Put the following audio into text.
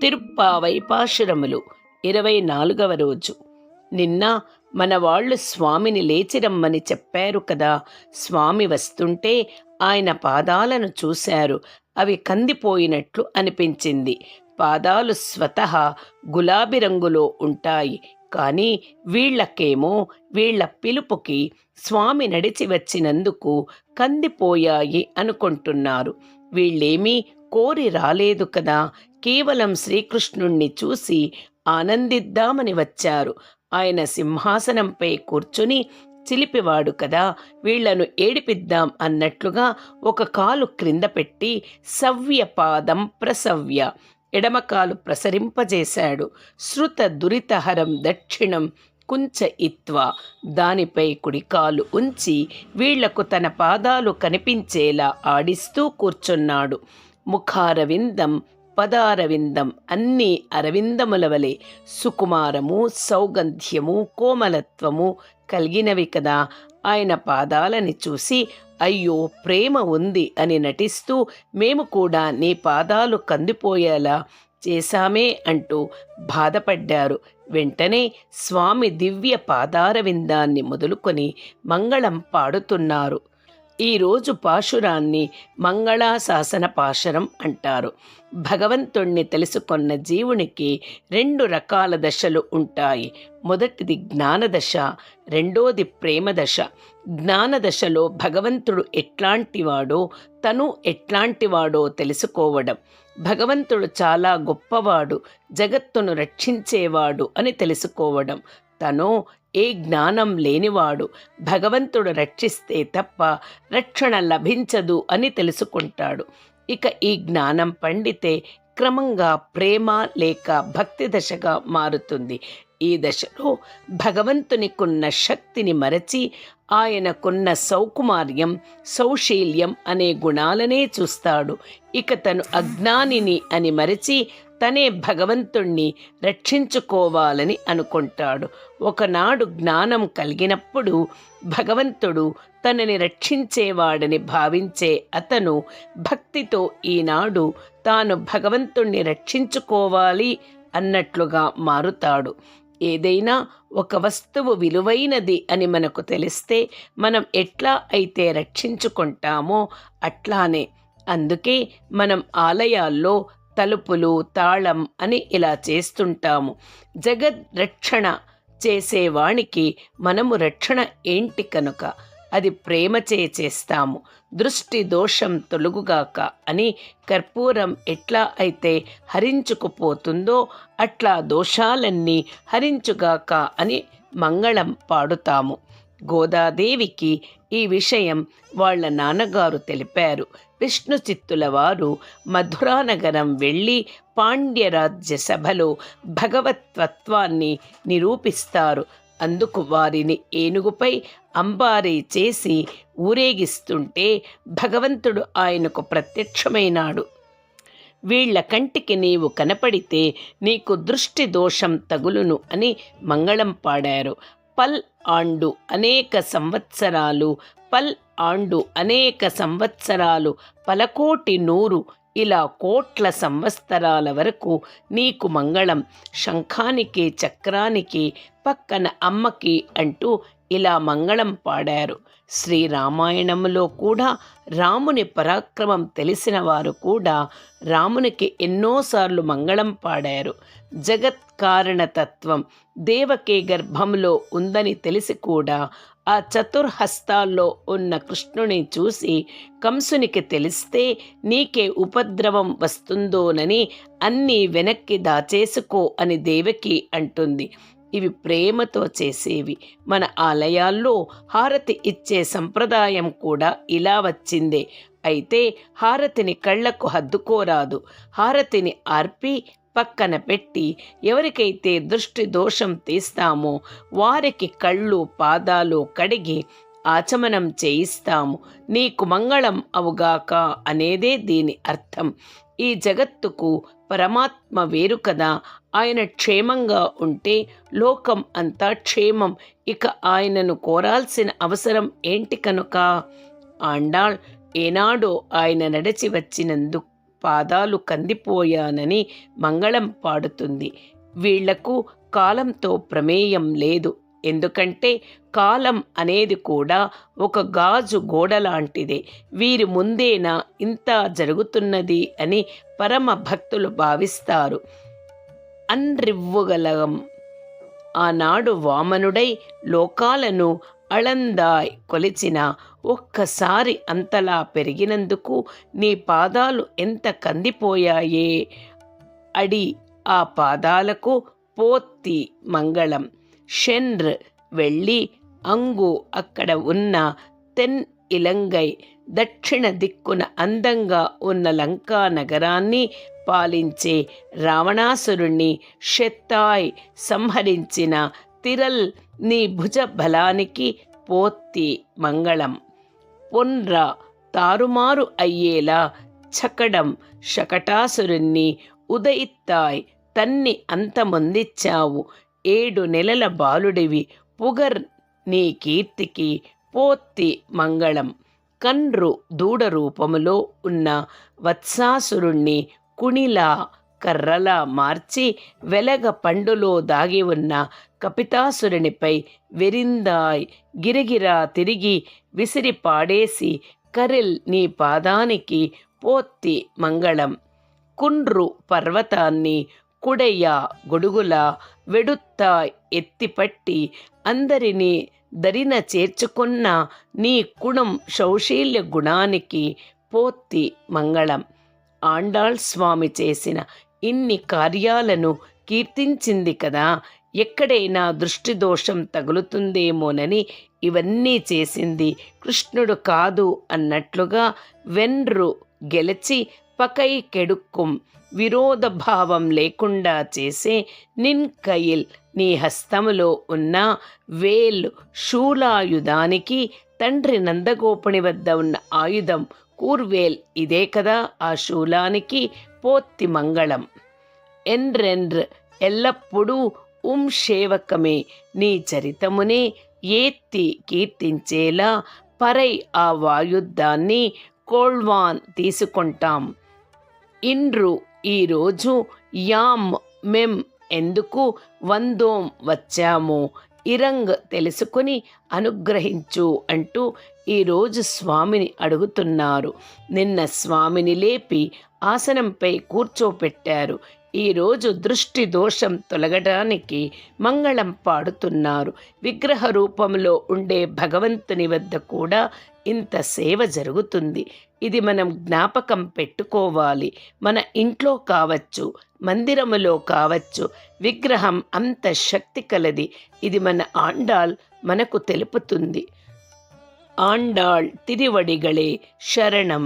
తిరుప్పావై పాశురములు 24వ రోజు. నిన్న మన వాళ్ళు స్వామిని లేచిరమ్మని చెప్పారు కదా. స్వామి వస్తుంటే ఆయన పాదాలను చూశారు. అవి కందిపోయినట్లు అనిపించింది. పాదాలు స్వతహా గులాబీ రంగులో ఉంటాయి. కానీ వీళ్ళకేమో వీళ్ళ పిలుపుకి స్వామి నడిచి వచ్చినందుకు కందిపోయాయి అనుకుంటున్నారు. వీళ్ళేమీ కోరి రాలేదు కదా. కేవలం శ్రీకృష్ణుణ్ణి చూసి ఆనందిద్దామని వచ్చారు. ఆయన సింహాసనంపై కూర్చుని చిలిపివాడు కదా, వీళ్లను ఏడిపిద్దాం అన్నట్లుగా ఒక కాలు క్రింద పెట్టి సవ్యపాదం ప్రసవ్య, ఎడమకాలు ప్రసరింపజేశాడు. శృత దురితహరం దక్షిణం కుంచ ఇత్వా, దానిపై కుడికాలు ఉంచి వీళ్లకు తన పాదాలు కనిపించేలా ఆడిస్తూ కూర్చున్నాడు. ముఖారవిందం పదారవిందం అన్నీ అరవిందముల వలె సుకుమారము, సౌగంధ్యము, కోమలత్వము కలిగినవి కదా. ఆయన పాదాలని చూసి అయ్యో ప్రేమ ఉంది అని నటిస్తూ మేము కూడా నీ పాదాలు కందిపోయేలా చేశామే అంటూ బాధపడ్డారు. వెంటనే స్వామి దివ్య పాదారవిందాన్ని మొదలుకొని మంగళం పాడుతున్నారు. ఈరోజు పాశురాన్ని మంగళాశాసన పాశురం అంటారు. భగవంతుణ్ణి తెలుసుకొన్న జీవునికి 2 రకాల దశలు ఉంటాయి. మొదటిది జ్ఞానదశ, రెండోది ప్రేమదశ. జ్ఞానదశలో భగవంతుడు ఎట్లాంటివాడో తను ఎట్లాంటివాడో తెలుసుకోవడం, భగవంతుడు చాలా గొప్పవాడు, జగత్తును రక్షించేవాడు అని తెలుసుకోవడం. తను ఏ జ్ఞానం లేనివాడు, భగవంతుడు రక్షిస్తే తప్ప రక్షణ లభించదు అని తెలుసుకుంటాడు. ఇక ఈ జ్ఞానం పండితే క్రమంగా ప్రేమ లేక భక్తి దశగా మారుతుంది. ఈ దశలో భగవంతునికున్న శక్తిని మరచి ఆయనకున్న సౌకుమార్యం, సౌశీల్యం అనే గుణాలనే చూస్తాడు. ఇక తను అజ్ఞానిని అని మరచి తనే భగవంతుణ్ణి రక్షించుకోవాలని అనుకుంటాడు. ఒకనాడు జ్ఞానం కలిగినప్పుడు భగవంతుడు తనని రక్షించేవాడని భావించే అతను భక్తితో ఈనాడు తాను భగవంతుణ్ణి రక్షించుకోవాలి అన్నట్లుగా మారుతాడు. ఏదైనా ఒక వస్తువు విలువైనది అని మనకు తెలిస్తే మనం ఎట్లా అయితే రక్షించుకుంటామో అట్లానే. అందుకే మనం ఆలయాల్లో తలుపులు, తాళం అని ఇలా చేస్తుంటాము. జగద్ రక్షణ చేసేవానికి మనము రక్షణ ఏంటి కనుక అది ప్రేమచే చేస్తాము. దృష్టి దోషం తొలుగుగాక అని కర్పూరం ఎట్లా అయితే హరించుకుపోతుందో అట్లా దోషాలన్నీ హరించుగాక అని మంగళం పాడుతాము. గోదాదేవికి ఈ విషయం వాళ్ళ నాన్నగారు తెలిపారు. విష్ణు చిత్తుల వారు మధురానగరం వెళ్ళి పాండ్యరాజ్య సభలో భగవత్వత్వాన్ని నిరూపిస్తారు. అందుకు వారిని ఏనుగుపై అంబారీ చేసి ఊరేగిస్తుంటే భగవంతుడు ఆయనకు ప్రత్యక్షమైనాడు. వీళ్ల కంటికి నీవు కనపడితే నీకు దృష్టి దోషం తగులును అని మంగళం పాడారు. పల్ ఆండు అనేక సంవత్సరాలు, పల్ ఆండు అనేక సంవత్సరాలు, పలకోటి నూరు, ఇలా కోట్ల సంవత్సరాల వరకు నీకు మంగళం. శంఖానికి, చక్రానికి పక్కన అమ్మకి అంటూ ఇలా మంగళం పాడారు. శ్రీరామాయణంలో కూడా రాముని పరాక్రమం తెలిసిన వారు కూడా రామునికి ఎన్నోసార్లు మంగళం పాడారు. జగత్కారణతత్వం దేవకీ గర్భంలో ఉందని తెలిసి కూడా ఆ చతుర్హస్తాల్లో ఉన్న కృష్ణుని చూసి కంసునికి తెలిస్తే నీకే ఉపద్రవం వస్తుందోనని అన్నీ వెనక్కి దాచేసుకో అని దేవకి అంటుంది. ఇవి ప్రేమతో చేసేవి. మన ఆలయాల్లో హారతి ఇచ్చే సంప్రదాయం కూడా ఇలా వచ్చిందే. అయితే హారతిని కళ్ళకు హద్దుకోరాదు. హారతిని ఆర్పి పక్కన పెట్టి ఎవరికైతే దృష్టి దోషం తీస్తామో వారికి కళ్ళు, పాదాలు కడిగి ఆచమనం చేయిస్తాము. నీకు మంగళం అవుగాక అనేదే దీని అర్థం. ఈ జగత్తుకు పరమాత్మ వేరు కదా. ఆయన క్షేమంగా ఉంటే లోకం అంతా క్షేమం. ఇక ఆయనను కోరాల్సిన అవసరం ఏంటి కనుక? ఆండాళ్ ఏనాడో ఆయన నడిచి వచ్చినందుకు పాదాలు కందిపోయానని మంగళం పాడుతుంది. వీళ్లకు కాలంతో ప్రమేయం లేదు. ఎందుకంటే కాలం అనేది కూడా ఒక గాజు గోడలాంటిదే. వీరి ముందేనా ఇంత జరుగుతున్నది అని పరమ భక్తులు భావిస్తారు. అన్రివ్వుగలం ఆనాడు వామనుడై లోకాలను అళందాయ్ కొలిచిన ఒక్కసారి అంతలా పెరిగినందుకు నీ పాదాలు ఎంత కందిపోయాయే అడి ఆ పాదాలకు పోత్తి మంగళం. షెన్ర్ వెళ్ళి అంగు అక్కడ ఉన్న తెన్ ఇలంగై దక్షిణ దిక్కున అందంగా ఉన్న లంకా నగరాన్ని పాలించే రావణాసురుణ్ణి షెత్తాయ్ సంహరించిన తిరల్ నీ భుజ బలానికి పోత్తి మంగళం. పొన్ర తారుమారు అయ్యేలా చకడం శకటాసురుణ్ణి ఉదయిత్తాయ్ తన్ని అంతమొందిచ్చావు. 7 నెలల బాలుడివి పుగర్ నీ కీర్తికి పోత్తి మంగళం. కన్రు దూడ రూపములో ఉన్న వత్సాసురుణ్ణి కుణిలా కర్రలా మార్చి వెలగ పండులో దాగి ఉన్న కపితాసురునిపై వెరిందాయ్ గిరిగిరా తిరిగి విసిరి పాడేసి కరిల్ నీ పాదానికి పోత్తి మంగళం. కున్రు పర్వతాన్ని కుడయ్య గొడుగులా వెడుత్తాయ్ ఎత్తిపట్టి అందరినీ దరిన చేర్చుకున్న నీ కుణం శౌశీల్య గుణానికి పోత్తి మంగళం. ఆండాళ్ స్వామి చేసిన ఇన్ని కార్యాలను కీర్తించింది కదా. ఎక్కడైనా దృష్టిదోషం తగులుతుందేమోనని ఇవన్నీ చేసింది కృష్ణుడు కాదు అన్నట్లుగా వెన్రు గెలిచి పకై కెడుక్కుం విరోధభావం లేకుండా చేసే నిన్ కయిల్ నీ హస్తములో ఉన్న వేల్ శూలాయుధానికి తండ్రి నందగోపుని వద్ద ఉన్న ఆయుధం కూర్వేల్ ఇదే కదా. ఆ శూలానికి పోత్తి మంగళం. ఎన్రెండ్ర్ ఎల్లప్పుడూ సేవకమే నీ చరితమునే ఏత్తి కీర్తించేలా పరై ఆ వాయుద్ధాన్ని కోళ్వాన్ తీసుకుంటాం. ఇండ్రు ఈరోజు యామ్ మెం ఎందుకు వందోం వచ్చాము ఇరంగ్ తెలుసుకుని అనుగ్రహించు అంటూ ఈరోజు స్వామిని అడుగుతున్నారు. నిన్న స్వామిని లేపి ఆసనంపై కూర్చోపెట్టారు. ఈరోజు దృష్టి దోషం తొలగడానికి మంగళం పాడుతున్నారు. విగ్రహ రూపంలో ఉండే భగవంతుని వద్ద కూడా ఇంత సేవ జరుగుతుంది. ఇది మనం జ్ఞాపకం పెట్టుకోవాలి. మన ఇంట్లో కావచ్చు, మందిరములో కావచ్చు, విగ్రహం అంత శక్తి కలది. ఇది మన ఆండాళ్ మనకు తెలుపుతుంది. ఆండాళ్ తిరువడిగళే శరణం.